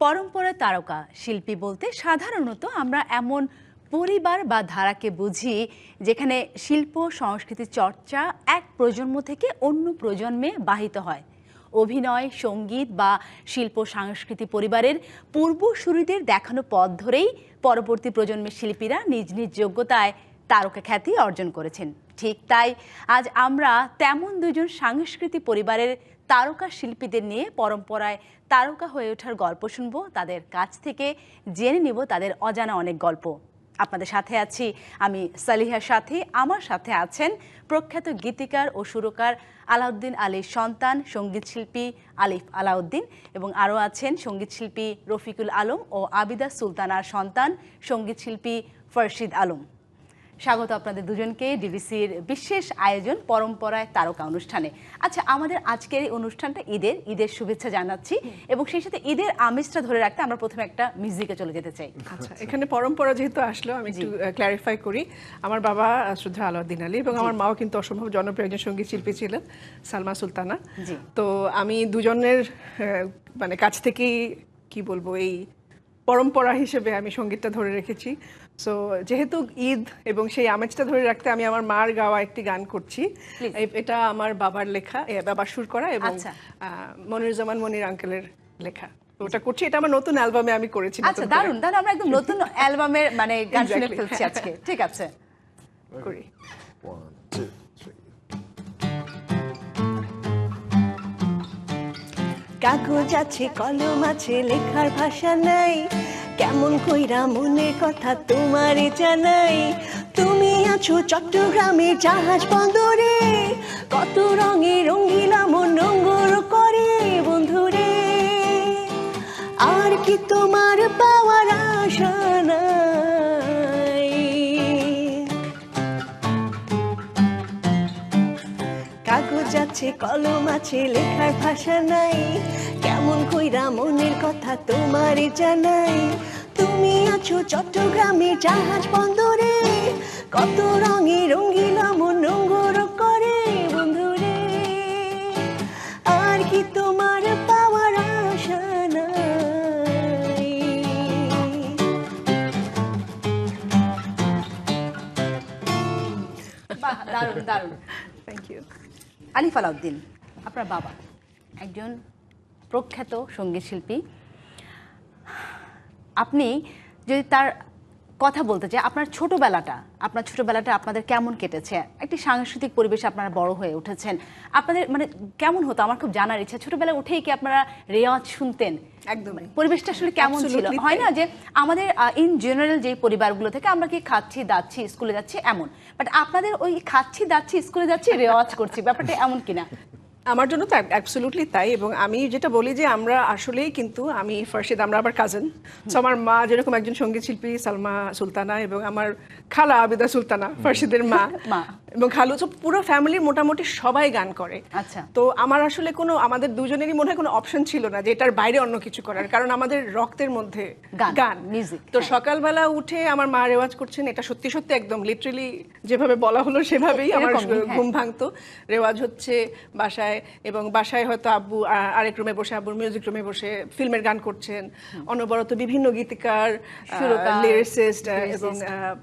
পরম্পরা তারকা শিল্পী বলতে সাধারণত আমরা এমন পরিবার বা ধারাকে বুঝি যেখানে শিল্প সংস্কৃতি চর্চা এক প্রজন্ম থেকে অন্য প্রজন্মে বাহিত হয়। অভিনয়, সঙ্গীত বা শিল্প সংস্কৃতি পরিবারের পূর্বসূরিদের দেখানো পথ ধরেই পরবর্তী প্রজন্মের শিল্পীরা নিজ নিজ যোগ্যতায় তারকা খ্যাতি অর্জন করেছেন। ঠিক তাই আজ আমরা তেমন দুজন সাংস্কৃতিক পরিবারের তারকা শিল্পীদের নিয়ে পরম্পরায় তারকা হয়ে ওঠার গল্প শুনব। তাদের কাছ থেকে জেনে নিব তাদের অজানা অনেক গল্প। আপনাদের সাথে আছি আমি সালিহার সাথে। আমার সাথে আছেন প্রখ্যাত গীতিকার ও সুরকার আলাউদ্দিন আলীর সন্তান সঙ্গীত শিল্পী আলিফ আলাউদ্দিন, এবং আরও আছেন সঙ্গীত শিল্পী রফিকুল আলম ও আবিদা সুলতানার সন্তান সঙ্গীত শিল্পী ফরশিদ আলম। স্বাগত আপনাদের দুজনকে ডিবিসির বিশেষ আয়োজন পরম্পরায় তারকা অনুষ্ঠানে। আচ্ছা, আমাদের আজকের এই অনুষ্ঠানটা ঈদের শুভেচ্ছা জানাচ্ছি, এবং সেই সাথে ঈদের আমেজটা ধরে রাখতে আমরা প্রথমে একটা মিউজিকে চলে যেতে চাই। আচ্ছা, এখানে পরম্পরা যেহেতু আসলো, আমি একটু ক্ল্যারিফাই করি। আমার বাবা শ্রদ্ধা আলাউদ্দিন আলী এবং আমার মাও কিন্তু অসম্ভব জনপ্রিয় একজন সঙ্গীত শিল্পী ছিলেন, সালমা সুলতানা। তো আমি দুজনের মানে কাছ থেকেই কি বলবো, এই পরম্পরা হিসেবে আমি সঙ্গীতটা ধরে রেখেছি। সো যেহেতু ঈদ এবং সেই আমেজটা ধরে রাখতে আমি আমার মার গাওয়া একটি গান করছি। এটা আমার বাবার লেখা, বাবার সুর করা, এবং মনিরুজ্জামান মনির আঙ্কেলের লেখা। ওটা করছি, এটা আমার নতুন অ্যালবামে আমি করেছি। আচ্ছা, দারুণ। তাহলে আমরা একদম নতুন অ্যালবামের মানে গান শুনে ফেলছি আজকে। ঠিক আছে, করি। 1, 2, 3. কাগজ আছে, কলম আছে, লেখার ভাষা নাই, কেমন কইরা মনের কথা তোমারে জানাই। তুমি আছো চট্টগ্রামের জাহাজ বন্দরে, কত রঙে রঙিলা মন রঙ্গর করে বন্ধুরে। আর কি তোমার পাওয়ার আশা নাই? কাগজ আছে, কলম আছে, লেখার ভাষা নাই, কেমন কইরা মনের কথা তোমারে জানাই। তুমি আছো চট্টগ্রামে জাহাজ বন্দরে, কত রঙে রঙিলা মন রঙ্গর করে বন্ধুরে। আর কি তোমার পাওয়ার আশা নাই? বাহ, দারুণ দারুণ। Thank you. আলিফ আলাউদ্দিন, আপনার বাবা একজন প্রখ্যাত সঙ্গীত শিল্পী। আপনি যদি তার কথা বলতে চাই, আপনার ছোটবেলাটা আপনাদের কেমন কেটেছে? একটি সাংস্কৃতিক পরিবেশে আপনারা বড় হয়ে উঠেছেন, আপনাদের মানে কেমন হতো আমার খুব জানার ইচ্ছা। ছোটবেলায় উঠেই কি আপনারা রেওয়াজ শুনতেন? একদম। পরিবেশটা আসলে কেমন ছিল? হয় না যে আমাদের ইন জেনারেল যে পরিবারগুলো থেকে আমরা কি খাচ্ছি দাচ্ছি স্কুলে যাচ্ছি এমন, বাট আপনাদের ওই খাচ্ছি দাচ্ছি স্কুলে যাচ্ছি রেওয়াজ করছি, ব্যাপারটা এমন কিনা? আমার জন্য তো অ্যাবসলিউটলি তাই। এবং আমি যেটা বলি যে আমরা আসলেই কিন্তু আমি ফরশিদ, আমরা আবার কাজিন। সো আমার মা যেরকম একজন সঙ্গীত শিল্পী সালমা সুলতানা, এবং আমার খালা আবিদা সুলতানা ফরশিদের মা এবং খালু, তো পুরো ফ্যামিলির মোটামুটি সবাই গান করে। আচ্ছা, তো আমার আসলে আমাদের দুজনেরই মনে হয় কোনো অপশন ছিল না যে এটার বাইরে অন্য কিছু করার, কারণ আমাদের রক্তের মধ্যে গান মিউজিক। তো সকালবেলা উঠে আমার মা রেওয়াজ করছেন, এটা সত্যি সত্যি একদম লিটারেলি যেভাবে বলা হলো সেভাবেই আমার ঘুম ভাঙতো। রেওয়াজ হচ্ছে বাসায়, এবং বাসায় হয়তো আব্বু আরেক রুমে বসে, আব্বুর মিউজিক রুমে বসে ফিল্মের গান করছেন। অনবরত বিভিন্ন গীতিকার, লিরিসিস্ট এবং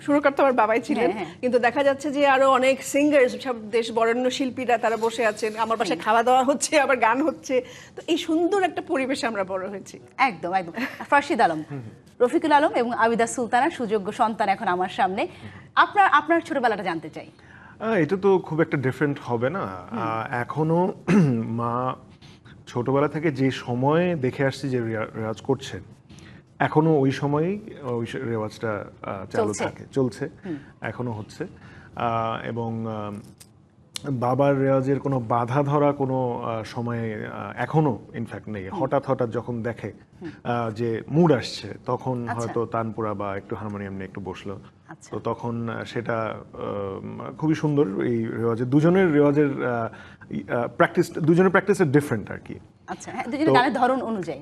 সুরকার তো আমার বাবাই ছিলেন, কিন্তু দেখা যাচ্ছে যে আরো অনেক সিঙ্গার, সব দেশ বরেণ্য শিল্পীরা তারা বসে আছেন। আমার বাসায় খাওয়া দাওয়া হচ্ছে, আবার গান হচ্ছে। তো এই সুন্দর একটা পরিবেশে আমরা বড় হয়েছি। একদম একদম। ফরশিদ আলম, রফিকুল আলম এবং আবিদা সুলতানার সুযোগ্য সন্তান এখন আমার সামনে। আপনার ছোটবেলাটা জানতে চাই। এটা তো খুব একটা ডিফারেন্ট হবে না। এখনো মা ছোটবেলা থেকে যে সময় দেখে আসছি যে রেওয়াজ করছেন, এখনো ওই সময়ই ওই রেওয়াজটা চালু থাকে, চলছে, এখনো হচ্ছে। এবং বাবার রেওয়াজের কোনো বাধা ধরা কোনো সময় এখনো ইনফ্যাক্ট নেই। হঠাৎ যখন দেখে যে মুড আসছে, তখন হয়তো তানপুরা বা একটু হারমোনিয়াম নিয়ে একটু বসলো, তো তখন সেটা খুবই সুন্দর। এই রেওয়াজের দুজনের প্র্যাকটিসের ডিফারেন্ট আর কি। আচ্ছা, হ্যাঁ, দুজনের গানের ধরন অনুযায়ী।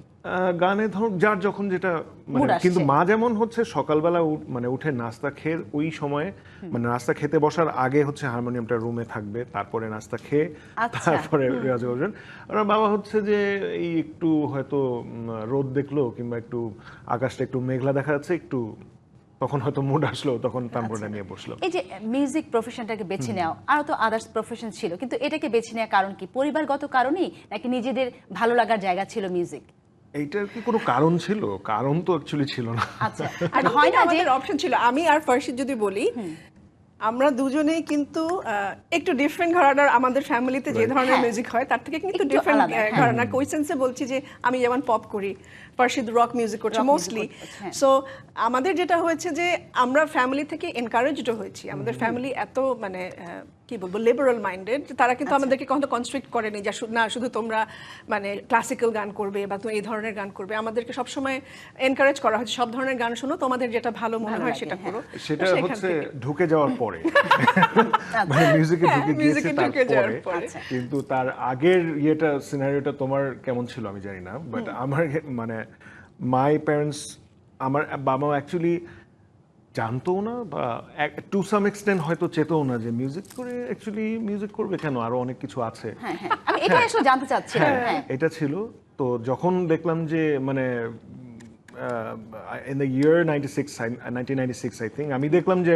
গানে ধর যার যখন যেটা Mood মানে, আসছে। কিন্তু মা যেমন হচ্ছে সকালবেলা মানে উঠে নাস্তা খেয়ে ওই সময়ে মানে নাস্তা খেতে বসার আগে হচ্ছে হারমোনিয়ামটা রুমে থাকবে, তারপরে নাস্তা খেয়ে আচ্ছা। তারপরে রেওয়াজ করবেন। আর বাবা হচ্ছে যে এই একটু হয়তো রোদ দেখলো কিংবা একটু আকাশটা একটু মেঘলা দেখা যাচ্ছে, একটু তখন হয়তো মুড আসলো, তখন তাম্বুরা নিয়ে বসলো। এই যে মিউজিক প্রফেশনটাকে বেছে নেওয়া, আরো তো আদার্স প্রফেশন ছিল, কিন্তু এটাকে বেছে নেওয়ার কারণ কি? পরিবারগত কারণেই নাকি নিজেদের ভালো লাগার জায়গা ছিল মিউজিক? এইটার কি কোনো কারণ ছিল? কারণ তো অ্যাকচুয়ালি ছিল না। আচ্ছা, আর হয় না যে আমাদের অপশন ছিল, আমি আর ফার্সিদ যদি বলি, আমরা দুজনেই কিন্তু একটু ডিফারেন্ট ঘরানার। আমাদের ফ্যামিলিতে যে ধরনের হ্যাঁ। মিউজিক হয় তার থেকে কিন্তু একটু ডিফারেন্ট আলাদা, হ্যাঁ। ঘরানা। ওই সেন্সে বলছি যে আমি যেমন পপ করি, ফার্সিদ রক মিউজিক করছে Rock music মোস্টলি। করছে, হ্যাঁ। সো আমাদের যেটা হয়েছে যে আমরা ফ্যামিলি থেকে এনকারেজড হয়েছি। আমাদের ফ্যামিলি এত মানে কি বলবো লিবারাল মাইন্ডেড, তারা কিন্তু আমাদেরকে কখনো কনস্ট্রিক্ট করেনি যে না শুধু তোমরা মানে ক্লাসিক্যাল গান করবে বা তুমি এই ধরনের গান করবে। আমাদেরকে সবসময় এনকারেজ করা হয়েছে সব ধরনের গান শোনো, তোমাদের যেটা ভালো মনে ভালো হয় লাগে, সেটা হ্যাঁ। করো। সেটা তো সেখান হচ্ছে থেকে। ঢুকে যাওয়ার পরে, মানে মিউজিকে ঢুকে গিয়েছে মিউজিকে ঢুকে যাওয়ার তারপরে। পরে। আচ্ছা। কিন্তু তার আগের ইয়েটা সিনারিওটা তোমার কেমন ছিল আমি জানি না, বাট আমার মানে মাই প্যারেন্টস, আমার বাবা অ্যাকচুয়ালি জানতো না বা টু সাম এক্সটেন্ট হয়তো চেতও না যে মিউজিক করে অ্যাকচুয়ালি মিউজিক করবে কেন, আরো অনেক কিছু আছে। হ্যাঁ, হ্যাঁ, আমি এটাই আসলে জানতে চাচ্ছিলাম। হ্যাঁ, এটা ছিল। তো যখন দেখলাম যে মানে in the year 1996 I think, আমি দেখলাম যে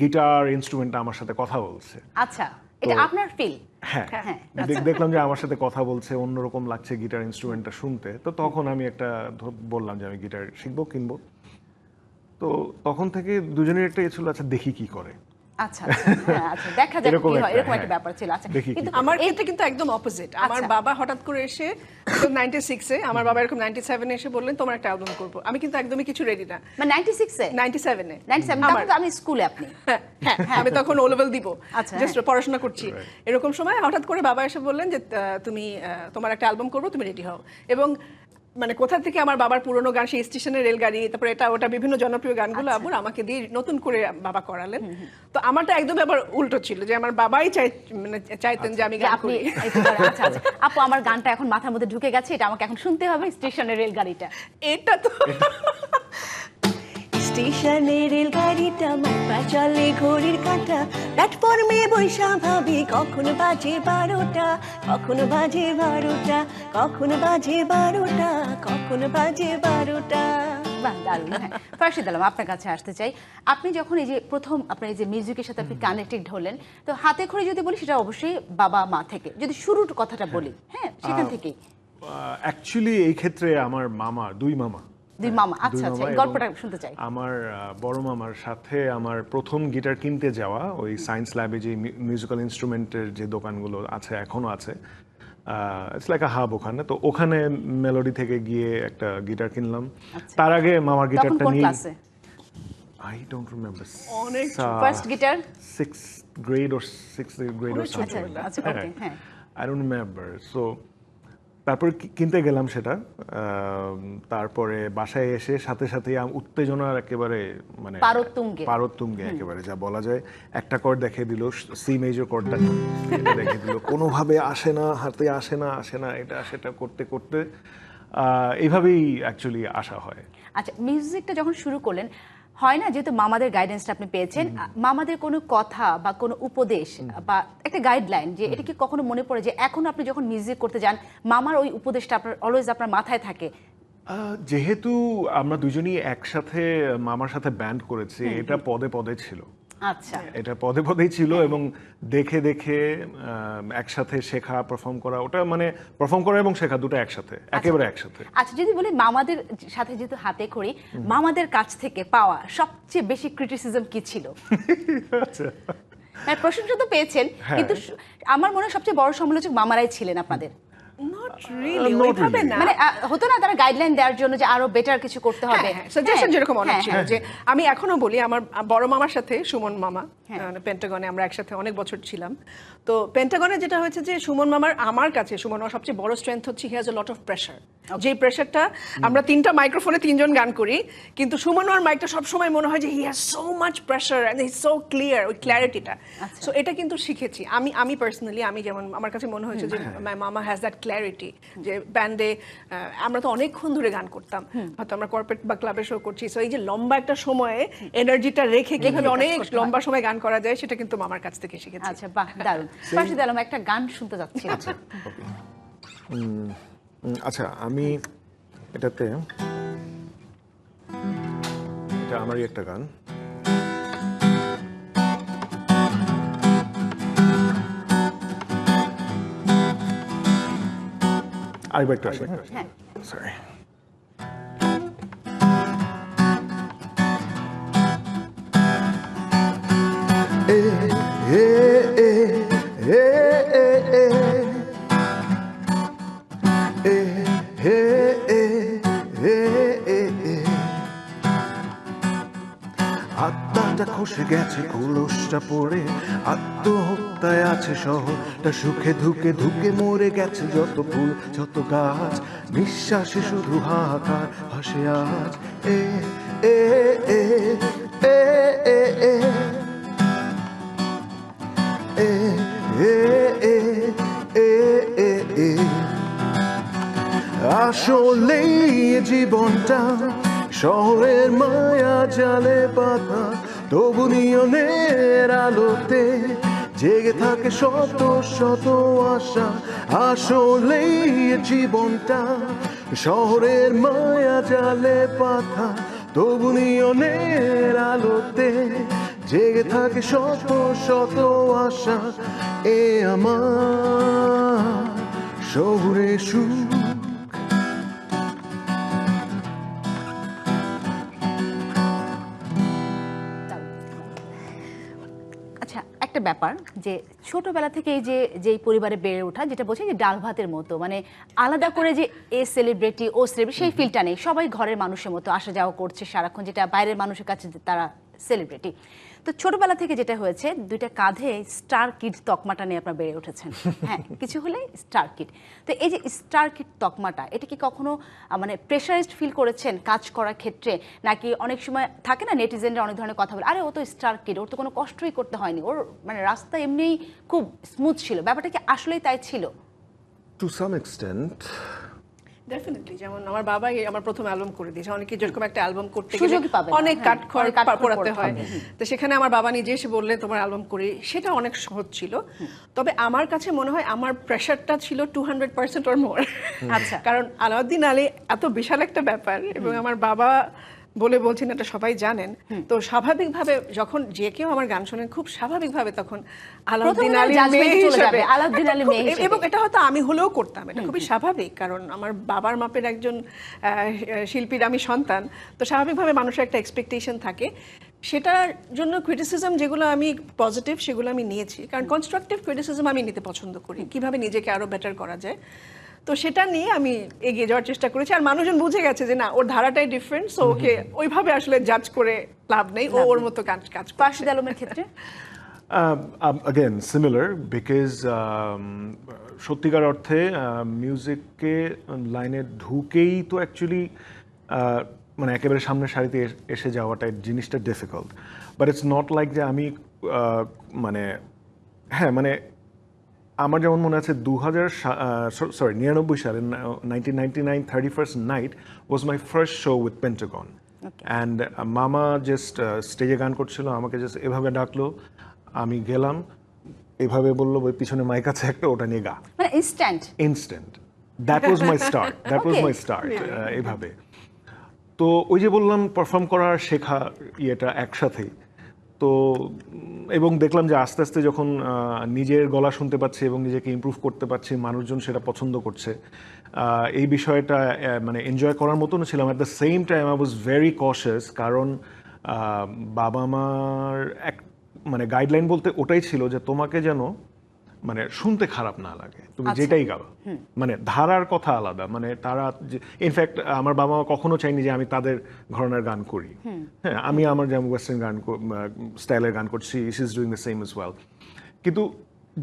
গিটার ইনস্ট্রুমেন্টটা আমার সাথে কথা বলছে। আচ্ছা, এটা তো- আপনার ফিল? হ্যাঁ, হ্যাঁ, দেখলাম যে আমার সাথে কথা বলছে, অন্যরকম লাগছে গিটার ইনস্ট্রুমেন্টটা শুনতে। তো তখন আমি একটা বললাম যে আমি গিটার শিখবো, কিনবো। তো তখন থেকে দুজনের একটা ছিল, আচ্ছা দেখি কি করে। আচ্ছা, আচ্ছা, হ্যাঁ, আচ্ছা, দেখা যাক এরকম কি হয়, একটা, এরকম একটা হ্যাঁ। ব্যাপার ছিল। আচ্ছা, দেখি কি কিন্তু করে। আমার ক্ষেত্রে কিন্তু একদম অপোজিট। আমার আচ্ছা। বাবা হঠাৎ করে এসে 96-এ, আমার বাবা এরকম 97-এ এসে বললেন তোমার একটা অ্যালবাম করবো। আমি কিন্তু একদমই কিছু রেডি না। মানে 96-এ? 97-এ 97, আমার তখন তো আমি স্কুলে, আপনি? হ্যাঁ, হ্যাঁ, আমি তখন ও লেভেল দিব, আচ্ছা, জাস্ট পড়াশোনা করছি। এরকম সময় হঠাৎ করে বাবা এসে বললেন যে তুমি তোমার একটা অ্যালবাম করবো, তুমি রেডি হও। এবং মানে কোথা থেকে আমার বাবার পুরনো গান, সেই স্টেশনের রেলগাড়ি, তারপরে এটা ওটা বিভিন্ন জনপ্রিয় গানগুলো আবুর আমাকে দিয়ে নতুন করে বাবা করালেন। তো আমারটা একদম আবার উল্টো ছিল, যে আমার বাবাই মানে চাইতেন যে আমি যে গান আপনি করি। এটা করেন। আচ্ছা, আচ্ছা, আপু আমার গানটা এখন মাথার মধ্যে ঢুকে গেছে, এটা আমাকে এখন শুনতে হবে, স্টেশনের রেলগাড়িটা। এটা তো স্টেশনে রেলগাড়িটা মাইপা চলে ঘড়ির কাঁটা, প্ল্যাটফর্মে বৈশা ভাবি কখন বাজে 12টা, কখন বাজে 12টা, কখন বাজে 12টা, কখন বাজে 12টা। বাহ, দারুণ। হ্যাঁ, ফার্সিদ আলম, আপনার কাছে আসতে চাই। আপনি যখন এই যে প্রথম আপনার এই যে মিউজিকের সাথে আপনি কানেক্টেড হলেন, তো হাতে খড়ি যদি বলি সেটা অবশ্যই বাবা মা থেকে, যদি শুরুর কথাটা বলি, হ্যাঁ, সেখান থেকেই। অ্যাকচুয়ালি এই ক্ষেত্রে আমার মামা, দুই মামা। দুই মামা, আচ্ছা, দুই আচ্ছা, মামা এই এবং গল্পটা শুনতে চাই। আমার বড় মামার সাথে আমার প্রথম গিটার কিনতে যাওয়া, ওই সায়েন্স ল্যাবে যে মিউজিক্যাল ইনস্ট্রুমেন্টের যে দোকানগুলো আছে, এখনো আছে, ইটস লাইক আ হাব ওখানে। তো ওখানে মেলোডি থেকে গিয়ে একটা গিটার কিনলাম। তার আগে মামার তখন গিটারটা কোন নিয়ে, ক্লাসে? আই ডোন্ট রিমেম্বার, অনেক first guitar? 6th grade or 6th grade or অনেক something আচ্ছা, like that. আচ্ছা, ওকে, হ্যাঁ। I don't remember. So তারপর কিনতে গেলাম সেটা। তারপরে বাসায় এসে সাথে সাথে উত্তেজনার একেবারে মানে পারতুঙ্গে একেবারে যা বলা যায়। একটা কর্ড দেখিয়ে দিল, সি মেজর কর্ডটা দেখিয়ে দিল, কোনোভাবে আসে না, হাতে আসে না, এটা সেটা করতে করতে এইভাবেই অ্যাকচুয়ালি আসা হয়। আচ্ছা, মিউজিকটা যখন শুরু করলেন, হয় না, যেহেতু মামাদের গাইডেন্সটা আপনি পেয়েছেন, মামাদের কোনো কথা বা কোনো উপদেশ বা একটা গাইডলাইন, যে এটা কি কখনো মনে পড়ে যে এখন আপনি যখন মিউজিক করতে যান মামার ওই উপদেশটা আপনার অলওয়েজ আপনার মাথায় থাকে? যেহেতু আমরা দুজনেই একসাথে মামার সাথে ব্যান্ড করেছি, এটা পদে পদে ছিল। আচ্ছা, এটা পদে পদেই ছিল এবং দেখে দেখে একসাথে শেখা, পারফর্ম করা, ওটা মানে পারফর্ম করা এবং শেখা দুটো একসাথে, একেবারে একসাথে। আচ্ছা, যদি বলি মামাদের সাথে যেহেতু হাতে খড়ি, মামাদের কাছ থেকে পাওয়া সবচেয়ে বেশি ক্রিটিসিজম কি ছিল? হ্যাঁ, প্রশংসা তো পেয়েছেন, কিন্তু আমার মনে হয় সবচেয়ে বড় সমালোচক মামারাই ছিলেন আপনাদের। নট রিয়েলি, Not ওইভাবে really. না। মানে হতো না তারা গাইডলাইন দেওয়ার জন্য যে আরো বেটার কিছু করতে হবে, সাজেশন যেরকম অনেক হ্যাঁ, ছিল। যে আমি এখনো বলি, আমার বড় মামার সাথে সুমন মামা পেন্টাগনে আমরা একসাথে অনেক বছর ছিলাম। তো পেন্টাগনে যেটা হয়েছে যে সুমন মামার, আমার কাছে সুমন মামার সবচেয়ে বড় স্ট্রেংথ হচ্ছে he has a lot of pressure. যে প্রেশারটা, আমরা 3টা মাইক্রোফোনে 3জন গান করি, কিন্তু সুমন মামার মাইকটা সবসময় মনে হয় যে he has so much pressure and he so clear, ওই ক্ল্যারিটিটা। সো এটা কিন্তু শিখেছি আমি পার্সোনালি। আমি যেমন আমার কাছে মনে হয়েছে যে মাই মামা হ্যাজ দ্যাট ক্ল্যারিটি, যে ব্যান্ডে আমরা তো অনেকক্ষণ ধরে গান করতাম, হয়তো আমরা কর্পোরেট বা ক্লাবে শো করছি, সো এই যে লম্বা একটা সময়ে এনার্জিটা রেখে কিভাবে অনেক লম্বা সময় গান করা যায় সেটা কিন্তু মামার কাছ থেকে শিখেছি। আচ্ছা, বাহ, দারুণ। রাশিদ আলম, একটা গান শুনতে যাচ্ছি। আচ্ছা, আমি এটাতে, এটা আমারই একটা গান। আরেকবার একটু আসি। হ্যাঁ। সরি। আত্মাটা খসে গেছে কলসটা পড়ে, আত্মহত্যায় আছে শহরটা, সুখে ধুকে ধুকে মরে গেছে যত ফুল যত গাছ, নিঃশ্বাসে শুধু হাহাকার ভাসে আজ। এ এ এ এ এ এ এ এ এ এ এ আসলেই জীবনটা শহরের মায়া জালে পাতা, তবু নিয়নের আলোতে জেগে থাকে শত শত আশা। আসলেই জীবনটা শহরের মায়া জালে পাতা, তবু নিয়নের আলোতে জেগে থাকে শত শত আশা। এ আমার শহুরে সুখ। আচ্ছা, একটা ব্যাপার যে ছোটবেলা থেকে এই যে যেই পরিবারে বেড়ে ওঠা, যেটা বলছে যে ডাল ভাতের মতো, মানে আলাদা করে যে এ সেলিব্রিটি ও সেলিব্রিটি সেই ফিলটা নেই, সবাই ঘরের মানুষের মতো আসা যাওয়া করছে সারাক্ষণ, যেটা বাইরের মানুষের কাছে তারা সেলিব্রিটি। তো ছোটবেলা থেকে যেটা হয়েছে, দুইটা কাঁধে স্টার কিড তকমাটা নিয়ে আপনারা বেড়ে উঠেছেন। হ্যাঁ, কিছু হলে স্টার কিড। তো এই যে স্টার কিড তকমাটা, এটা কি কখনো মানে প্রেশারাইজড ফিল করেছেন কাজ করার ক্ষেত্রে, নাকি অনেক সময় থাকে না নেটিজেনরা অনেক ধরনের কথা বলে, আরে ও তো স্টার কিড, ওর তো কোনো কষ্টই করতে হয়নি, ওর মানে রাস্তা এমনিই খুব স্মুথ ছিল, ব্যাপারটা কি আসলেই তাই ছিল? টু সাম এক্সটেন্ট ডেফিনেটলি, যেমন আমার বাবাই আমার প্রথম অ্যালবাম করে দিয়েছে। অনেকে যেরকম একটা অ্যালবাম করতে গেলে সুযোগই পাবে না, অনেক হ্যাঁ, কাঠখড় অনেক কাঠখড় পোড়াতে হয়, পোড়াতে তো সেখানে আমার বাবা নিজে এসে বললে তোমার অ্যালবাম করি, সেটা অনেক সহজ ছিল। তবে আমার কাছে মনে হয় আমার প্রেশারটা ছিল 200% অর মোর। আচ্ছা। কারণ আলাউদ্দিন আলী এত বিশাল একটা ব্যাপার, এবং আমার বাবা বলে বলছেন এটা সবাই জানেন, তো স্বাভাবিকভাবে যখন যে কেউ আমার গান শোনেন খুব স্বাভাবিকভাবিকভাবে তখন আলাউদ্দিন প্রথমে আলী judgment মেয়ে চলে যাবে, হিসেবে, আলাউদ্দিন আলী মেয়ে হিসেবে। এবং এটা হয়তো আমি হলেও করতাম, এটা খুবই স্বাভাবিক, কারণ আমার বাবার মাপের একজন শিল্পীর আমি সন্তান, তো স্বাভাবিকভাবে মানুষের একটা এক্সপেকটেশন থাকে। সেটার জন্য ক্রিটিসিজম যেগুলো আমি পজিটিভ সেগুলো আমি নিয়েছি, কারণ কনস্ট্রাকটিভ ক্রিটিসিজম আমি নিতে পছন্দ করি, কিভাবে নিজেকে আরো বেটার করা যায়। তো সেটা নিয়ে আমি এগিয়ে যাওয়ার চেষ্টা করেছি, আর মানুষজন বুঝে গেছে যে না, ওর ধারাটাই ডিফারেন্ট, সো ওকে ওইভাবে আসলে জাজ করে লাভ নেই, ও ওর মতো কাজ করছে। রাশিদ আলমের ক্ষেত্রে again similar because সত্যিকার অর্থে মিউজিকে লাইনে ঢুকেই তো অ্যাকচুয়ালি মানে একেবারে সামনের সারিতে এসে যাওয়াটা জিনিসটা difficult, but it's not like যে আমি মানে হ্যাঁ মানে আমার যেমন মনে আছে 99 সালে 1999 31st night was my first show with Pentagon. And মামা জাস্ট স্টেজে গান করছিল, আমাকে জাস্ট এভাবে ডাকলো, আমি গেলাম, এভাবে বললো ওই পিছনে মাইক আছে একটা, ওটা নিয়ে গা, মানে instant. That was my start, that was my start এভাবে। তো ওই যে বললাম পারফর্ম করার শেখা ইয়েটা একসাথেই তো, এবং দেখলাম যে আস্তে আস্তে যখন নিজের গলা শুনতে পাচ্ছি এবং নিজেকে ইমপ্রুভ করতে পারছি, মানুষজন সেটা পছন্দ করছে, এই বিষয়টা মানে এনজয় করার মতনও ছিলাম। At the same time I was very কশাস, কারণ বাবা মার এক মানে গাইডলাইন বলতে ওটাই ছিল যে তোমাকে যেন মানে শুনতে খারাপ না লাগে, তুমি যেটাই গাও, মানে ধারার কথা আলাদা, মানে তারা ইনফ্যাক্ট আমার বাবা মা কখনো চাইনি যে আমি তাদের ঘরানার গান করি। হ্যাঁ, আমি আমার যেমন ওয়েস্টার্ন গান স্টাইলের গান করছি, is is doing the same as well, কিন্তু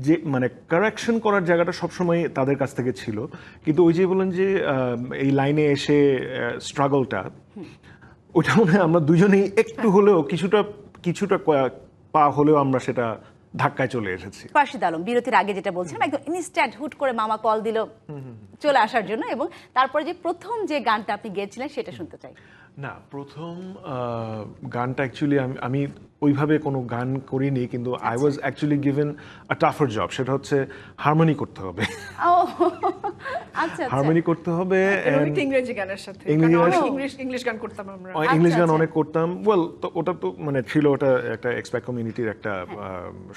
যে মানে কারেকশন করার জায়গাটা সবসময় তাদের কাছ থেকে ছিল। কিন্তু ওই যে বলেন যে এই লাইনে এসে স্ট্রাগলটা, ওইটা মনে হয় আমরা দুজনেই একটু হলেও কিছুটা পা হলেও আমরা সেটা ধাক্কায় চলে এসেছি। রাশিদ আলম বিরতির আগে যেটা বলছিলাম একদম ইনস্ট্যান্ট হুট করে মামা কল দিল চলে আসার জন্য, এবং তারপরে যে প্রথম যে গানটা আপনি গেয়েছিলেন সেটা শুনতে চাই। না, প্রথম গানটা অ্যাকচুয়ালি আমি ওইভাবে কোনো গান করিনি, কিন্তু I was actually given a টাফার job. সেটা হচ্ছে হারমোনি করতে হবে। ও আচ্ছা হারমোনি করতে হবে, অনেক ইংরেজি গানের সাথে, ইংরেজি কারণ গানের- অনেক ইংলিশ গান করতাম আমরা। ইংলিশ গান আচ্ছা। অনেক করতাম। ওয়েল, তো ওটা তো মানে ছিল, ওটা একটা এক্সপ্যাট কমিউনিটির একটা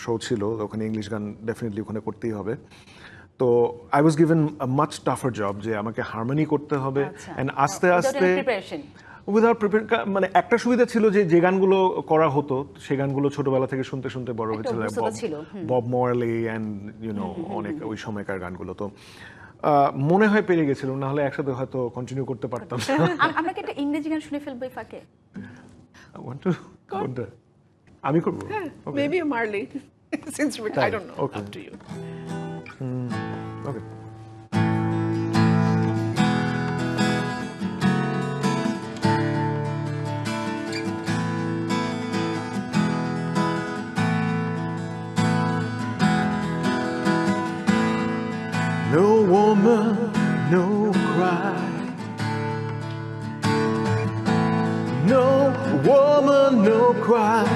শো ছিল, ওখানে ইংলিশ গান ডেফিনেটলি ওখানে করতেই হবে। তো I was given a much টাফার job, যে আমাকে হারমোনি করতে হবে, অ্যান্ড আস্তে আস্তে প্রিপারেশন। Without prepare. মানে একটা সুবিধা ছিল যে গানগুলো করা হতো সেই গানগুলো ছোটবেলা থেকে শুনতে শুনতে বড় একটা হয়েছিল, অভ্যস্ততা ছিল, বব মরলি অ্যান্ড অনেক ওই সময়কার গানগুলো। তো মনে হয় পেরে গেছিল, না হলে একসাথে হয়তো কন্টিনিউ করতে পারতাম। আমরা কি একটা ইংরেজি গান শুনে ফেলবো এই ফাঁকে? কোনটা আমি করবো? Maybe Marley, since I don't know. Okay. Up to you. Okay. No woman, no cry. No woman, no cry.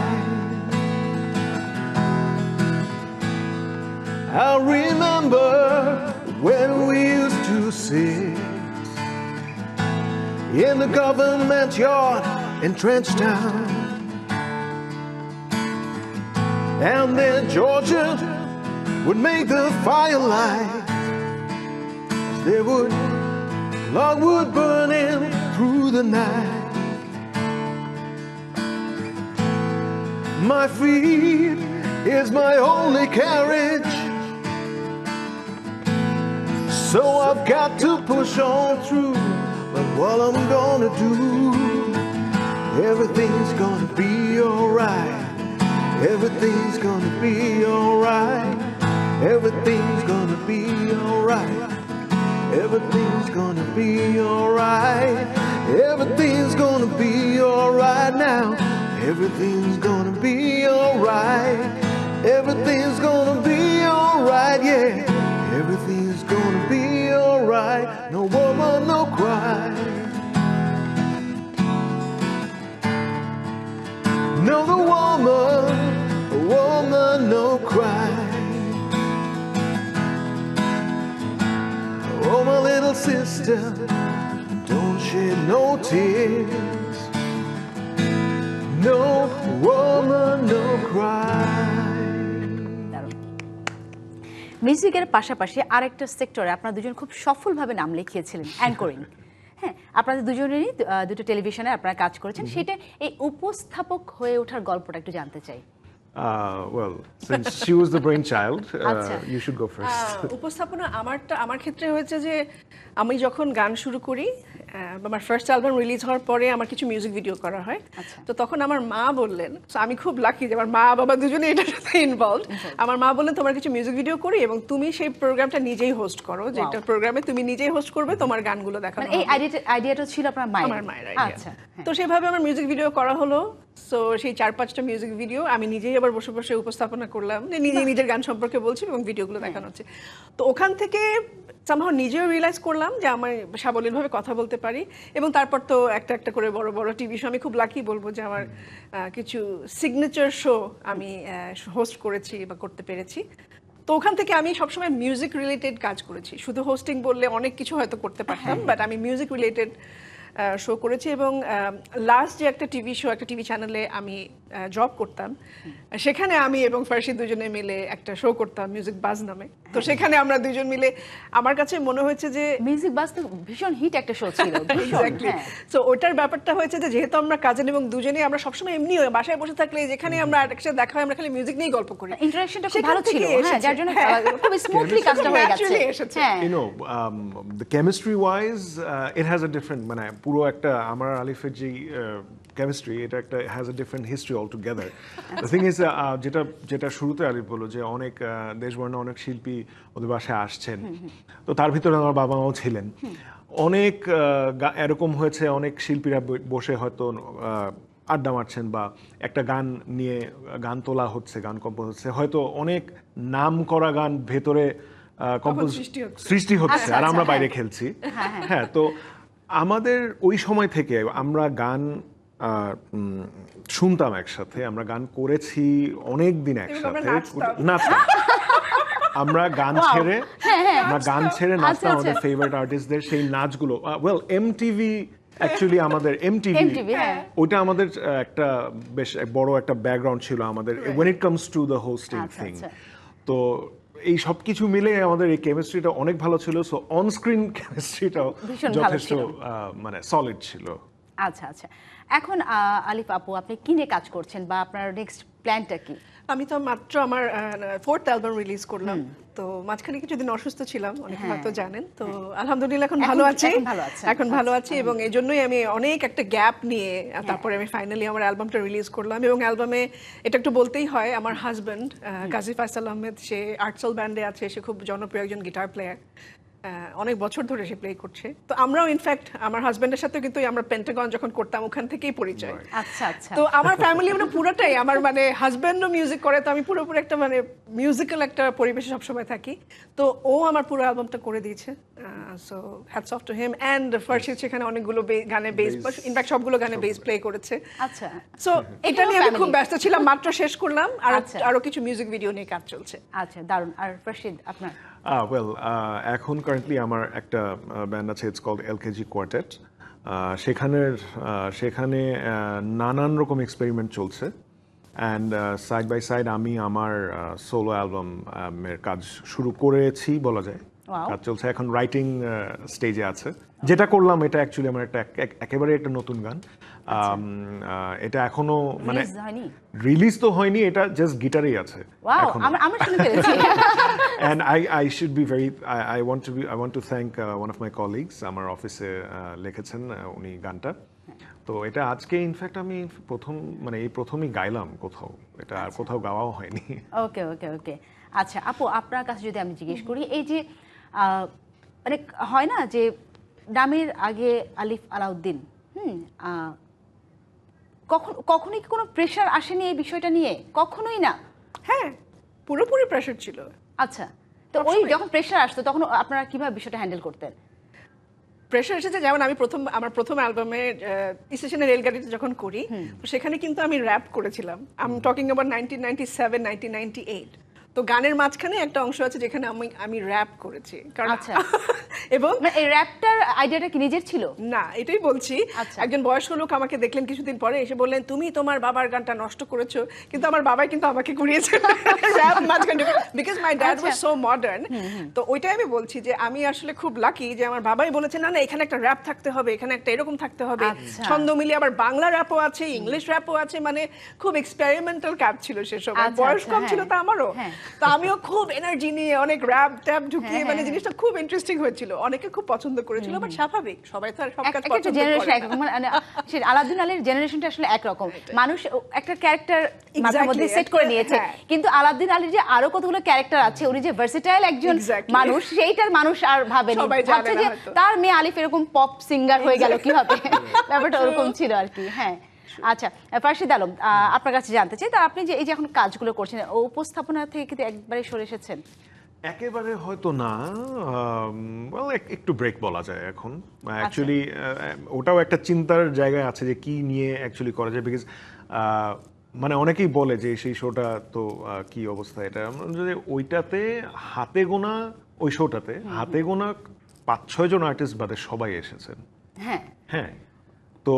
I remember when we used to sit in the government yard in Trenchtown, and then Georgia would make the firelight. There would logwood burning through the night. My feet is my only carriage, so I've got to push on through. But what I'm gonna do, everything's gonna be alright. Everything's gonna be alright. Everything's gonna be alright. Everything's gonna be alright. Everything's gonna be alright now. Everything's gonna be alright. Everything's gonna be alright, yeah. Everything's gonna be alright. No woman, no cry. No, the woman, no cry. Oh, my little sister, don't shed no tears. No woman, no cry. মিউজিকের পাশাপাশি আরেকটা সেক্টরে আপনারা দুজন খুব সফলভাবে নাম লিখিয়েছিলেন, anchoring. হ্যাঁ, আপনাদের দুজনেরই দুটো টেলিভিশনে আপনারা কাজ করেছেন, সেটা এই উপস্থাপক হয়ে ওঠার গল্পটা একটু জানতে চাই। Well, since she was the brainchild, আচ্ছা। you should go first. উপস্থাপনা আমার ক্ষেত্রে হয়েছে যে আমি যখন গান শুরু করি, আমার ফার্স্ট অ্যালবাম রিলিজ হওয়ার পরে আমার কিছু মিউজিক ভিডিও করা হয়। তো তখন আমার মা বললেন, so আমি খুব লাকি যে আমার মা বাবা দুজনে এটার সাথে ইনভলভড। আমার মা বললেন তোমার কিছু মিউজিক ভিডিও করি এবং তুমি সেই প্রোগ্রামটা নিজেই হোস্ট করো, যে একটা প্রোগ্রামে তুমি নিজেই হোস্ট করবে, তোমার গানগুলো দেখানো মানে এই আইডিয়াটা ছিল আপনার মায়ের? আমার মায়ের idea। আচ্ছা, হ্যাঁ। তো সেভাবে আমার মিউজিক ভিডিও করা হলো। সো সেই 4-5টা মিউজিক ভিডিও আমি নিজেই আবার বসে বসে উপস্থাপনা করলাম, যে নিজেই নিজের গান সম্পর্কে বলছি এবং ভিডিওগুলো দেখানো হচ্ছে। তো ওখান থেকে সামহাও নিজেও রিয়েলাইজ করলাম যে আমি সাবলীলভাবে কথা বলতে পারি, এবং তারপর তো একটা একটা করে বড় বড় টিভি শো, আমি খুব লাকি বলবো যে আমার কিছু সিগনেচার শো আমি হোস্ট করেছি বা করতে পেরেছি। তো ওখান থেকে আমি সবসময় মিউজিক রিলেটেড কাজ করেছি। শুধু হোস্টিং বললে অনেক কিছু হয়তো করতে পারতাম, বাট আমি মিউজিক রিলেটেড শো করেছি। এবং লাস্ট যে একটা টিভি শো, একটা টিভি চ্যানেলে আমি জব করতাম, সেখানে আমি এবং ফার্সি দুজনে মিলে একটা শো করতাম মিউজিক বাজ নামে। তো সেখানে আমরা দুজন মিলে, আমার কাছে মনে হয়েছে যে মিউজিক বাস তো ভীষণ হিট একটা শো ছিল। এক্স্যাক্টলি। সো ওটার ব্যাপারটা হয়েছে যে যেহেতু আমরা কাজিন এবং দুজনে আমরা সবসময় এমনি বাসায় বসে থাকলে যেখানে আমরা একসাথে দেখা হয় আমরা খালি মিউজিক নিয়েই গল্প করি। ইন্টারেকশনটা খুব সেখান ভালো ছিল, থেকে হ্যাঁ, এসেছে। যার জন্য খুব স্মুথলি কাজটা হয়ে গেছে। Naturally এসেছে। হ্যাঁ, The chemistry wise, it has a different, মানে পুরো একটা আমার আলিফের যে কেমিস্ট্রি, এটা একটা has a different history altogether. The thing is, যেটা শুরুতে আলিফ বললো যে অনেক দেশবর্ণ অনেক শিল্পী ওদের বাসায় আসছেন, তো তার ভিতরে আমার বাবা মাও ছিলেন। অনেক এরকম হয়েছে, অনেক শিল্পীরা বসে হয়তো আড্ডা মারছেন বা একটা গান নিয়ে গান তোলা হচ্ছে, গান কম্পোজ হচ্ছে, হয়তো অনেক নাম করা গান ভেতরে সৃষ্টি হচ্ছে আর আমরা বাইরে খেলছি। হ্যাঁ, তো আমাদের ওই সময় থেকে আমরা গান শুনতাম একসাথে, আমরা গান করেছি অনেক দিন একসাথে, নাচতাম। আমরা গান ছেড়ে নাচতাম আমাদের ফেভারিট আর্টিস্টদের সেই নাচগুলো। ওয়েল, এমটিভি অ্যাকচুয়ালি আমাদের এমটিভি ওইটা আমাদের একটা বেশ বড় একটা ব্যাকগ্রাউন্ড ছিল আমাদের when it comes to the hosting thing। তো এই সব কিছু মিলে আমাদের এই কেমিস্ট্রিটা অনেক ভালো ছিল। সো অন স্ক্রিন কেমিস্ট্রিটাও যথেষ্ট মানে সলিড ছিল। আচ্ছা আচ্ছা, এখন আলিফ আপু আপনি কি নিয়ে কাজ করছেন বা আপনার নেক্সট প্ল্যানটা কি? আমি তো মাত্র আমার 4th অ্যালবাম রিলিজ করলাম, তো মাঝখানে কিছুদিন অসুস্থ ছিলাম, অনেকে হয়তো জানেন। তো আলহামদুলিল্লাহ এখন ভালো আছি, এখন ভালো আছি এবং এই জন্যই আমি অনেক একটা গ্যাপ নিয়ে তারপরে আমি ফাইনালি আমার অ্যালবামটা রিলিজ করলাম। এবং অ্যালবামে এটা একটু বলতেই হয়, আমার হাজব্যান্ড গাজী ফয়সাল আহমেদ, সে আর্টসল ব্যান্ডে আছে, সে খুব জনপ্রিয় একজন গিটার প্লেয়ার, অনেক বছর ধরে সে প্লে করছে। তো আমরাও ইনফ্যাক্ট আমার হাজব্যান্ডের সাথে কিন্তু আমরা পেন্টাগন যখন করতাম ওখান থেকেই পরিচয়। আচ্ছা আচ্ছা, তো আমার ফ্যামিলি মানে পুরোটাই আমার মানে হাজব্যান্ডও মিউজিক করে, তো আমি পুরোপুরি একটা মানে মিউজিক্যাল একটা পরিবেশে সবসময় থাকি। তো ও আমার পুরো অ্যালবামটা করে দিয়েছে, so hats off to him. And first সেখানে অনেকগুলো গানে বেস, ইনফ্যাক্ট সবগুলো গানে বেস প্লে করেছে। আচ্ছা, সো এটা নিয়ে আমি খুব ব্যস্ত ছিলাম, মাত্র শেষ করলাম, আর আরো কিছু মিউজিক ভিডিও নিয়ে কাজ চলছে। আচ্ছা, দারুণ। আর ফারশিদ আপনার? ওয়েল, এখন কারেন্টলি আমার একটা ব্যান্ড আছে, ইটস কল্ড এলকেজি কোয়ার্টেট। সেখানে নানান রকম এক্সপেরিমেন্ট চলছে, অ্যান্ড সাইড বাই সাইড আমি আমার সোলো অ্যালবামের কাজ শুরু করেছি বলা যায়। কাজ চলছে, এখন রাইটিং স্টেজে আছে। যেটা করলাম এটা অ্যাকচুয়ালি আমার একটা একেবারে একটা নতুন গান। এটা এখনো মানে রিলিজ তো হয়নি, এটা জাস্ট গিটারেই আছে এখনো। And I should be very I want to thank one of my colleagues আমার অফিসে লিখেছেন উনি গানটা। তো এটা আজকে ইনফ্যাক্ট আমি প্রথমই গাইলাম কোথাও, এটা আর কোথাও গাওয়াও হয়নি। ওকে ওকে ওকে, আচ্ছা আপু আপনার কাছে যদি আমি জিজ্ঞেস করি, এই যে মানে হয় না যে নামের আগে আলিফ আলাউদ্দিন, কখনোই কি কোনো প্রেশার আসেনি এই বিষয়টা নিয়ে? কখনোই না? হ্যাঁ, পুরোপুরি প্রেশার ছিল। আচ্ছা, তো ওই যখন প্রেশার আসতো তখন আপনারা কিভাবে বিষয়টা হ্যান্ডেল করতেন? প্রেশার এসেছে যেমন আমি আমার প্রথম অ্যালবামে স্টেশনের রেলগাড়িতে যখন করি, তো সেখানে কিন্তু আমি র্যাপ করেছিলাম। I am talking about 1997 1998। তো গানের মাঝখানে একটা অংশ আছে যেখানে আমি র্যাপ করেছি। আচ্ছা, এবং এই র্যাপটার আইডিয়াটা কি নিজের ছিল? না, এটাই বলছি। একজন বয়স্ক লোক আমাকে দেখলেন কিছুদিন পরে, এসে বললেন তুমি তোমার বাবার গানটা নষ্ট করেছো, কিন্তু আমার বাবাই কিন্তু আমাকে কুড়িয়েছে র্যাপ মাঝখানে, because my dad was so modern. তো ওইটাই আমি বলছি যে আমি আসলে খুব লাকি যে আমার বাবাই বলেছে না না এখানে একটা র্যাপ থাকতে হবে, এখানে একটা এরকম থাকতে হবে, ছন্দ মিলিয়ে আবার বাংলা র্যাপও আছে, ইংলিশ র্যাপও আছে, মানে খুব এক্সপেরিমেন্টাল কাজ ছিল সেসব। বয়স কম ছিল তো আমারও, তো আমিও খুব এনার্জি নিয়ে অনেক র্যাপ ট্যাপ ঢুকিয়ে মানে জিনিসটা খুব ইন্টারেস্টিং হয়েছিল, অনেকে খুব পছন্দ করেছিল। বাট স্বাভাবিক, সবাই তো আর সব কাজ পছন্দ করে না। আলাউদ্দিন আলীর জেনারেশনটা আসলে একরকম, মানুষ একটা ক্যারেক্টার মাথার মধ্যে সেট করে নিয়েছে, কিন্তু আলাউদ্দিন আলীর যে আরো কতগুলো ক্যারেক্টার আছে, উনি যে ভার্সেটাইল একজন মানুষ, সেইটার মানুষ আর ভাবেনি, ভাবছে যে তার মেয়ে আলিফ এরকম পপ সিঙ্গার হয়ে গেল কিভাবে, ব্যাপারটা ওরকম ছিল আর কি। হ্যাঁ, আচ্ছা ফারশিদ আলম, আপনার কাছে জানতে চাই, তা আপনি যে এই যে এখন কাজগুলো করছেন, উপস্থাপনা থেকে কিন্তু একবারে সরে এসেছেন? একেবারে হয়তো না, একটু ব্রেক বলা যায় এখন। অ্যাকচুয়ালি ওটাও একটা চিন্তার জায়গায় আছে যে কি নিয়ে অ্যাকচুয়ালি করা যায়, বিকজ মানে অনেকেই বলে যে সেই শোটা তো কি অবস্থা, এটা যদি ওইটাতে হাতে গোনা, ওই শোটাতে হাতে গোনা 5-6 জন আর্টিস্ট বাদে সবাই এসেছেন। হ্যাঁ হ্যাঁ, তো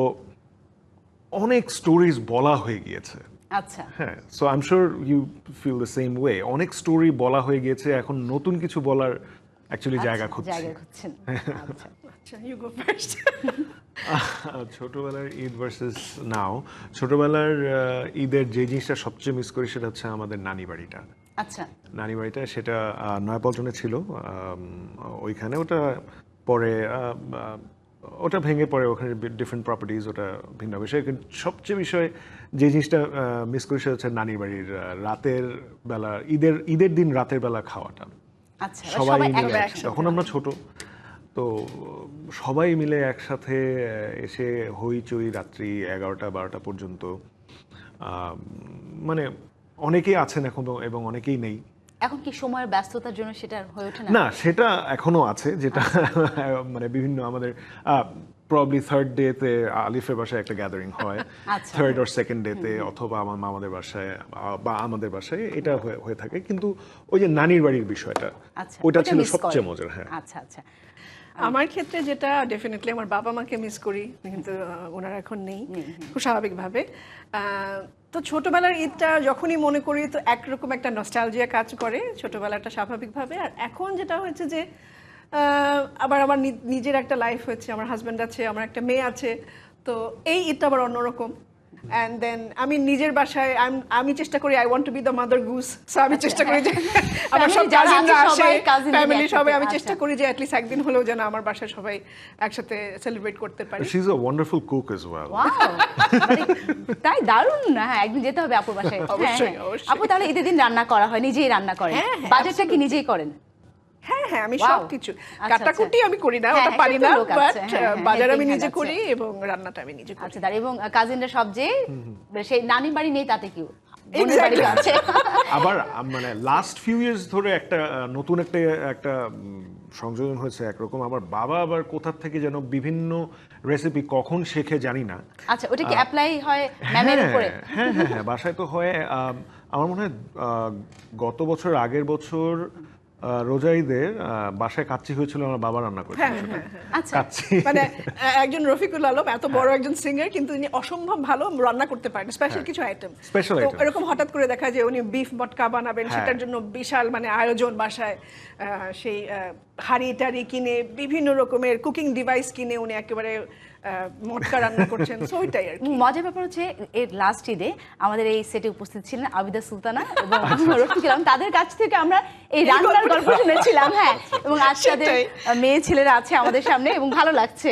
অনেক স্টোরিজ বলা হয়ে গিয়েছে। আচ্ছা, হ্যাঁ, so I am sure you feel the same way. অনেক স্টোরি বলা হয়ে গিয়েছে, এখন নতুন কিছু বলার অ্যাকচুয়ালি জায়গা খুঁজছেন। আচ্ছা, ইউ গো ফার্স্ট। ছোটবেলার ঈদ ভার্সেস নাও। ছোটবেলার ঈদের যে জিনিসটা সবচেয়ে মিস করি সেটা হচ্ছে আমাদের নানি বাড়িটা। আচ্ছা, নানি বাড়িটা সেটা নয়াপল্টনে ছিল, ওইখানে ওটা পরে ওটা ভেঙে পড়ে, ওখানে ডিফারেন্ট প্রপার্টিজ, ওটা ভিন্ন বিষয়। কিন্তু সবচেয়ে বিষয় যে জিনিসটা মিস করি সেটা হচ্ছে নানির বাড়ির রাতের বেলা, ঈদের দিন রাতের বেলা খাওয়াটা। আচ্ছা, সবাই মিলে, তখন আমরা ছোট, তো সবাই মিলে একসাথে এসে হইচই রাত্রি 11টা 12টা পর্যন্ত, মানে অনেকেই আছেন এখনো এবং অনেকেই নেই। এখন কি সময়ের ব্যস্ততার জন্য সেটা আর হয়ে ওঠে না? না, সেটা এখনো আছে, যেটা মানে বিভিন্ন আমাদের প্রবলি থার্ড ডেতে আলিফের বাসায় একটা গ্যাদারিং হয়, আচ্ছা। থার্ড অর সেকেন্ড ডেতে, অথবা আমার মামাদের বাসায় বা আমাদের বাসায় এটা হয়ে থাকে। কিন্তু ওই যে নানির বাড়ির বিষয়টা, আচ্ছা, ওইটা ওটা ছিল miss সবচেয়ে করেন। মজার। হ্যাঁ, আচ্ছা আচ্ছা। আমার ক্ষেত্রে যেটা ডেফিনেটলি আমার বাবা মাকে মিস করি, কিন্তু ওনারা এখন নেই, খুব স্বাভাবিকভাবে। তো ছোটবেলার ঈদটা যখনই মনে করি তো একরকম একটা নস্টালজিয়া কাজ করে ছোটবেলাটা স্বাভাবিকভাবে। আর এখন যেটা হয়েছে যে আবার আমার নিজের একটা লাইফ হয়েছে, আমার হাজব্যান্ড আছে, আমার একটা মেয়ে আছে, তো এই ঈদটা আবার অন্যরকম। অ্যান্ড দেন আমি নিজের বাসায় আমি চেষ্টা করি I want to B the mother Goose, so আমি চেষ্টা করি যে আমার সব যারা আছে কাজিনরা আসে, সবাই cousin মিলে ফ্যামিলি একসাথে, সবাই, আমি আচ্ছা। চেষ্টা করি যে অ্যাটলিস্ট একদিন হলেও যেন আমার বাসায় সবাই একসাথে সেলিব্রেট করতে পারি। She is a wonderful cook as well. Wow, তাই দারুণ না? হ্যাঁ, একদিন যেতে হবে আপুর বাসায়। হ্যাঁ, অবশ্যই, হ্যাঁ। অবশ্যই। আপু তাহলে ঈদের দিন রান্না করা হয়, নিজেই রান্না করেন? হ্যাঁ, হ্যাঁ, বাজারটা কি নিজেই করেন? হ্যাঁ হ্যাঁ, আমি Wow. সবকিছু আচ্ছা, কাটাকুটি আমি করি না, হ্যাঁ, ওটা হ্যাঁ, পারি সেটা না, তো লোক আছে, বাট হ্যাঁ, হ্যাঁ, বাজার আমি helping নিজে hand করি আছে। এবং রান্নাটা আমি নিজে করি। আচ্ছা, দাঁড়া, এবং কাজিনরা সব যে সেই নানি বাড়ি নেই তাতে কি বোনের Exactly. বাড়ি আছে? আবার মানে লাস্ট ফিউ ইয়ার্স ধরে একটা নতুন একটা সংযোজন হয়েছে একরকম। আমার বাবা আবার কোথা থেকে যেন বিভিন্ন রেসিপি কখন শেখে জানি না। আচ্ছা, ওটা কি অ্যাপ্লাই হয় ম্যামের উপরে? হ্যাঁ হ্যাঁ হ্যাঁ, বাসায় তো হয়। আমার মনে হয় গত বছর আগের বছর রোজা ঈদের বাসায় কাচ্চি হয়েছিল, আমার বাবা রান্না করেছিল সেটা। আচ্ছা, কাচ্চি মানে একজন রফিকুল আলম এত বড় একজন সিঙ্গার, কিন্তু উনি অসম্ভব ভালো রান্না করতে পারেন, স্পেশাল কিছু আইটেম। Special তো items. এরকম হঠাৎ করে দেখা যায় উনি বিফ মটকা বানাবেন, হ্যাঁ। সেটার জন্য বিশাল মানে আয়োজন বাসায়, সেই হাঁড়ি টাড়ি কিনে বিভিন্ন রকমের কুকিং ডিভাইস কিনে উনি একেবারে মটকা রান্না করছেন, সো ওইটাই আর কি। মজার ব্যাপার হচ্ছে এর লাস্ট ঈদে আমাদের এই সেটে উপস্থিত ছিলেন আবিদা সুলতানা এবং রফিকুল আলম। তাদের কাছ থেকে আমরা এই রান্নার গল্প শুনেছিলাম। হ্যাঁ, এবং আজ তাদের সেটাই। মেয়ে ছেলেরা আছে আমাদের সামনে এবং ভালো লাগছে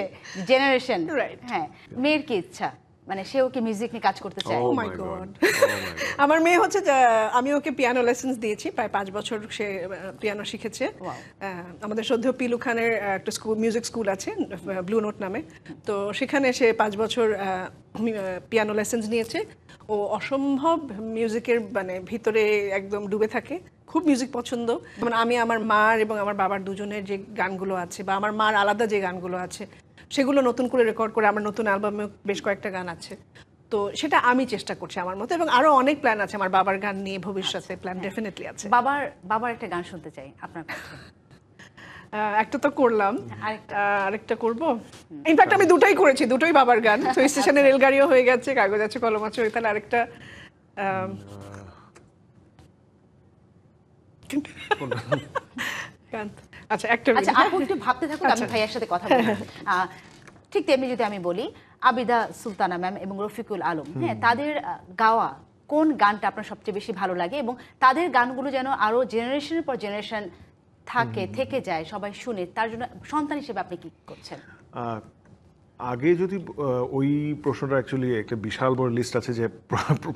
জেনারেশন। Right. হ্যাঁ, মেয়ের কি ইচ্ছা, মানে সেও কি মিউজিক নিয়ে কাজ করতে চায়? Oh my my God. God. Oh my God. আমার মেয়ে হচ্ছে যে, আমি ওকে পিয়ানো লেসেন্স দিয়েছি, প্রায় 5 বছর সে পিয়ানো শিখেছে। Wow. আমাদের শ্রদ্ধেয় পিলু খানের একটা স্কুল, মিউজিক স্কুল আছে ব্লু নোট নামে, তো সেখানে সে 5 বছর পিয়ানো লেসেন্স নিয়েছে। ও অসম্ভব মিউজিকের মানে ভিতরে একদম ডুবে থাকে, খুব মিউজিক পছন্দ। যেমন আমি আমার মার এবং আমার বাবার দুজনের যে গানগুলো আছে, বা আমার মার আলাদা যে গানগুলো আছে, সেগুলো নতুন করে রেকর্ড করে আমার নতুন অ্যালবামে বেশ কয়েকটা গান আছে। তো সেটা আমি চেষ্টা করছি আমার মতো, এবং আরো অনেক প্ল্যান আছে আমার বাবার গান নিয়ে, ভবিষ্যতে প্ল্যান ডেফিনেটলি আছে। বাবার একটা গান শুনতে চাই আপনার কাছে। একটা তো করলাম, আরেকটা? আরেকটা করব। ইনফ্যাক্ট আমি দুটোই করেছি, দুটোই বাবার গান। তো স্টেশনে রেলগাড়িও হয়ে গেছে, কাগজ আছে কলম আছে, তাহলে আরেকটা গান। আচ্ছা, একটা আচ্ছা, minute, আপু একটু ভাবতে থাকুন, আমি ভাইয়ার সাথে কথা বলবো। ঠিক তেমনি যদি আমি বলি আবিদা সুলতানা ম্যাম এবং রফিকুল আলম, হ্যাঁ, তাদের গাওয়া কোন গানটা আপনার সবচেয়ে বেশি ভালো লাগে, এবং তাদের গানগুলো যেন আরো জেনারেশনের পর জেনারেশন থেকে যায়, সবাই শুনে, তার জন্য সন্তান হিসেবে আপনি কি করছেন? আগে যদি ওই প্রশ্নটা অ্যাকচুয়ালি একটা বিশাল বড় লিস্ট আছে যে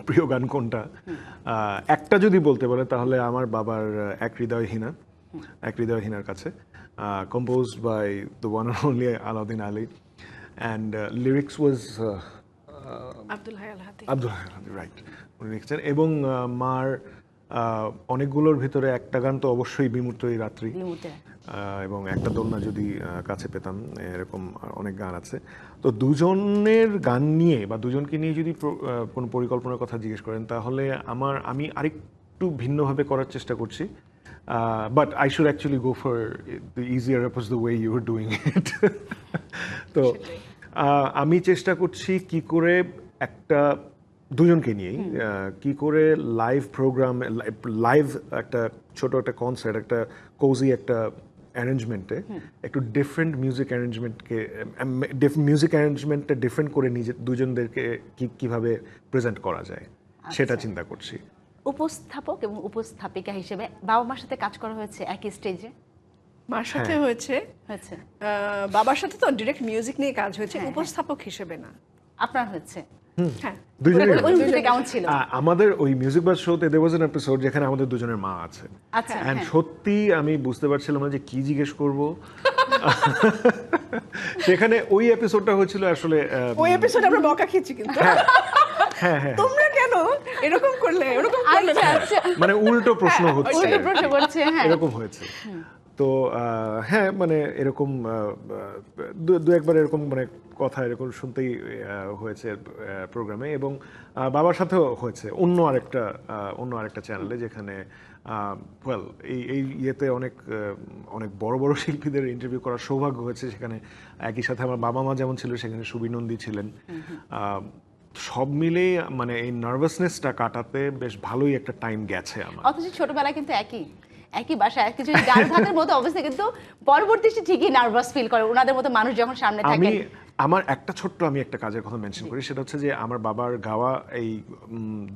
প্রিয় গান কোনটা। একটা যদি বলতে বলে তাহলে আমার বাবার এক হৃদয়হীনার কাছে, composed by the one and only Alauddin Ali, and lyrics was Abdul Hai Al Hadi. Abdul Hai right, উনি লিখছেন। এবং মার অনেকগুলোর ভিতরে একটা গান তো অবশ্যই বিমূর্ত এই রাত্রি, বিমূর্ত। এবং একটা দোলনা যদি কাছে পেতাম, এরকম অনেক গান আছে। তো দুজনের গান নিয়ে বা দুজনকে নিয়ে যদি কোনো পরিকল্পনার কথা জিজ্ঞেস করেন, তাহলে আমি আরেকটু ভিন্নভাবে করার চেষ্টা করছি। But I should actually go for the easier approach the way you are doing it. তো আমি চেষ্টা করছি কি করে একটা দুজনকে নিয়েই কি করে লাইভ প্রোগ্রাম, লাইভ একটা ছোট একটা কনসার্ট, একটা কোজি একটা অ্যারেঞ্জমেন্টে একটু ডিফারেন্ট মিউজিক অ্যারেঞ্জমেন্টটা ডিফারেন্ট করে দুজনদেরকে কিভাবে প্রেজেন্ট করা যায় সেটা চিন্তা করছি। উপস্থাপক এবং উপস্থাপিকা হিসেবে বাবা মার সাথে কাজ করা হয়েছে একই স্টেজে? মার সাথে হয়েছে, হয়েছে। বাবার সাথে তো ডিরেক্ট মিউজিক নিয়ে কাজ হয়েছে, উপস্থাপক হিসেবে না। আপনার হয়েছে? হ্যাঁ দুজনেরই ওই আছে। মুহূর্তে কেমন ছিল? আমাদের ওই মিউজিক বাস শোতে দেয়ার ওয়াজ অ্যান এপিসোড যেখানে আমাদের দুজনের মা আছে, আচ্ছা, এন্ড হ্যাঁ। সত্যি আমি বুঝতে পারছিলাম না যে কি জিজ্ঞেস করব। সেখানে ওই এপিসোডটা হয়েছিল আসলে ওই এপিসোড আমরা বকা খেয়েছি কিন্তু হ্যাঁ হ্যাঁ তোমরা কেন এরকম করলে ওরকম করলে আচ্ছা না। আচ্ছা, মানে উল্টো প্রশ্ন হচ্ছে উল্টো প্রশ্ন করছে, হ্যাঁ। এরকম হয়েছে। তো হ্যাঁ মানে এরকম দু একবার এরকম মানে কথা এরকম শুনতেই হয়েছে প্রোগ্রামে, এবং বাবার সাথেও হয়েছে অন্য আরেকটা চ্যানেলে, যেখানে ওয়েল এই ইয়েতে অনেক বড় বড় শিল্পীদের ইন্টারভিউ করার সৌভাগ্য হয়েছে। সেখানে একই সাথে আমার বাবা মা যেমন ছিল, সেখানে সুবীর নন্দী ছিলেন। সব মিলে মানে এই নার্ভাসনেসটা কাটাতে বেশ ভালোই একটা টাইম গেছে আমার। অথচ ছোটবেলায় কিন্তু একই বাসায় কিছু গান থাকার মতো অবস্থা, কিন্তু পরবর্তী সে ঠিকই নার্ভাস ফিল করে ওনাদের মতো মানুষ যখন সামনে থাকে। আমার আমি একটা কাজের কথা মেনশন করি, সেটা হচ্ছে যে আমার বাবার গাওয়া এই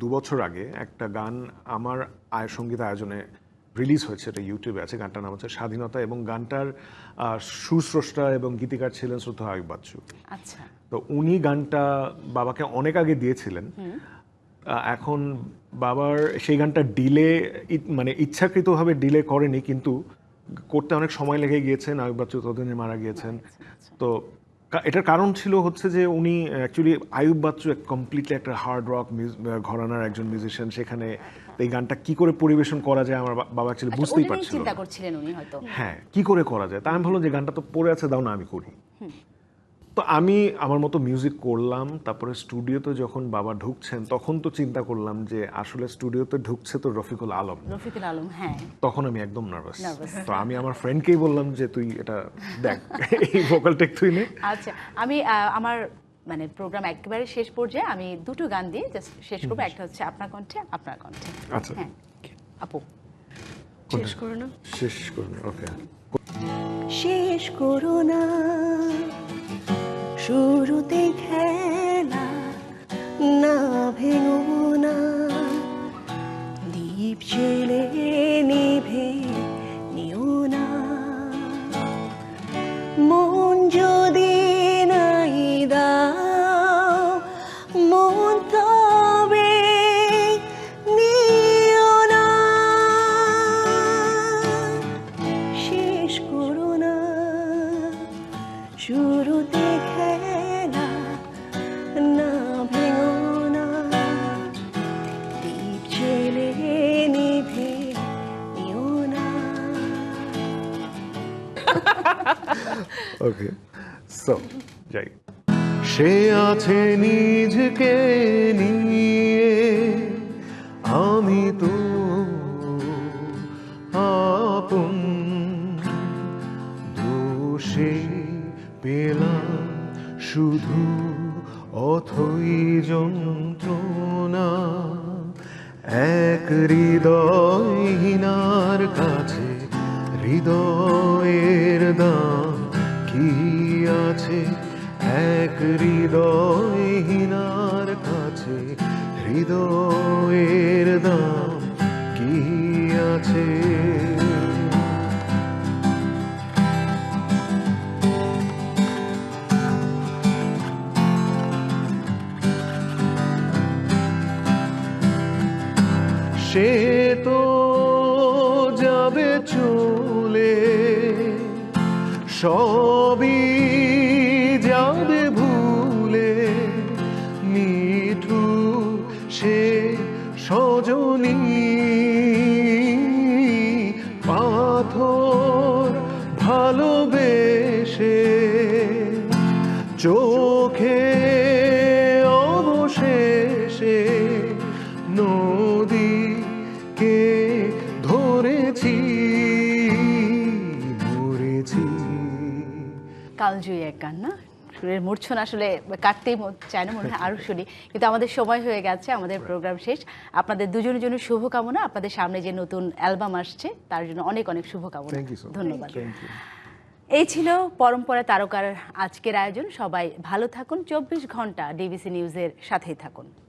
2 বছর আগে একটা গান আমার সঙ্গীত আয়োজনে রিলিজ হয়েছে, এটা ইউটিউবে আছে। গানটার নাম হচ্ছে স্বাধীনতা, এবং গানটার সুস্রষ্টা এবং গীতিকার ছিলেন শ্রদ্ধা আয়ুব বাচ্চু। আচ্ছা, তো উনি গানটা বাবাকে অনেক আগে দিয়েছিলেন। এখন বাবার সেই গানটা মানে ইচ্ছাকৃতভাবে ডিলে করেনি, কিন্তু করতে অনেক সময় লেগে গিয়েছে। আয়ুব বাচ্চু ততদিনে মারা গিয়েছেন। তো এটার কারণ ছিল হচ্ছে যে উনি অ্যাকচুয়ালি আয়ুব বাচ্চু কমপ্লিটলি একটা হার্ড রক ঘরানার একজন মিউজিশিয়ান। সেখানে এই গানটা কি করে পরিবেশন করা যায় আমার বাবা অ্যাকচুয়ালি বুঝতেই পারছিল চিন্তা না। করছিলেন উনি হয়তো, হ্যাঁ, কি করে করা যায়। তা আমি ভাবলাম যে গানটা তো পড়ে আছে, দাও না আমি করি। তো আমি আমার মতো মিউজিক করলাম। তারপরে স্টুডিওতে যখন বাবা ঢুকছেন, তখন তো চিন্তা করলাম যে আসলে স্টুডিওতে ঢুকছে তো রফিকুল আলম। হ্যাঁ। তখন আমি একদম নার্ভাস। তো আমি আমার ফ্রেন্ডকেই বললাম যে তুই এটা দেখ, এই ভোকাল টেক তুই নে। আচ্ছা, আমি আমার মানে প্রোগ্রাম একেবারে শেষ পর্যায়ে আমি দুটো গান দিয়ে জাস্ট শেষ করবো। একটা হচ্ছে আপনার কণ্ঠে। আচ্ছা, হ্যাঁ আপু, শেষ করো না। শেষ করুন। ওকে, শেষ করো না শুরুতে খেলা, না ভেঙো না দ্বীপ জেলে নিভে নিও না। মন যদি নাই দাও মন তবে নিও না। শেষ করো না শুরুতে খেলা, না ভেঙো না দ্বীপ জেলে নিভে নিও না। ওকে, সো যাই। সে আছে নিজকে নিয়ে, আমি তো আপন। দোষে পেলাম শুধু অথই যন্ত্রণা, এক হৃদয়হীনার কাছে হৃদয়ের দাম কি আছে। এক হৃদয়হীনার কাছে হৃদয়ের দাম কি আছে। সে তো যাবে চলে, সবই যাবে ভুলে। মিঠু সে সজনী, পাথর ভালোবেসে চোখে অবশেষে নদীকে ধরেছি, মরেছি। কালজয়ী এক গান না, সুরের মূর্ছনা আসলে কাটতেই চায় না, মনে হয় আরো শুনি, কিন্তু আমাদের সময় হয়ে গেছে, আমাদের প্রোগ্রাম শেষ। আপনাদের দুজনের জন্য শুভকামনা। আপনাদের সামনে যে নতুন অ্যালবাম আসছে তার জন্য অনেক অনেক শুভকামনা। Thank you so much. ধন্যবাদ। Thank you. এই ছিল পরম্পরা তারকার আজকের আয়োজন। সবাই ভালো থাকুন, 24 ঘন্টা ডিবিসি নিউজের সাথেই থাকুন।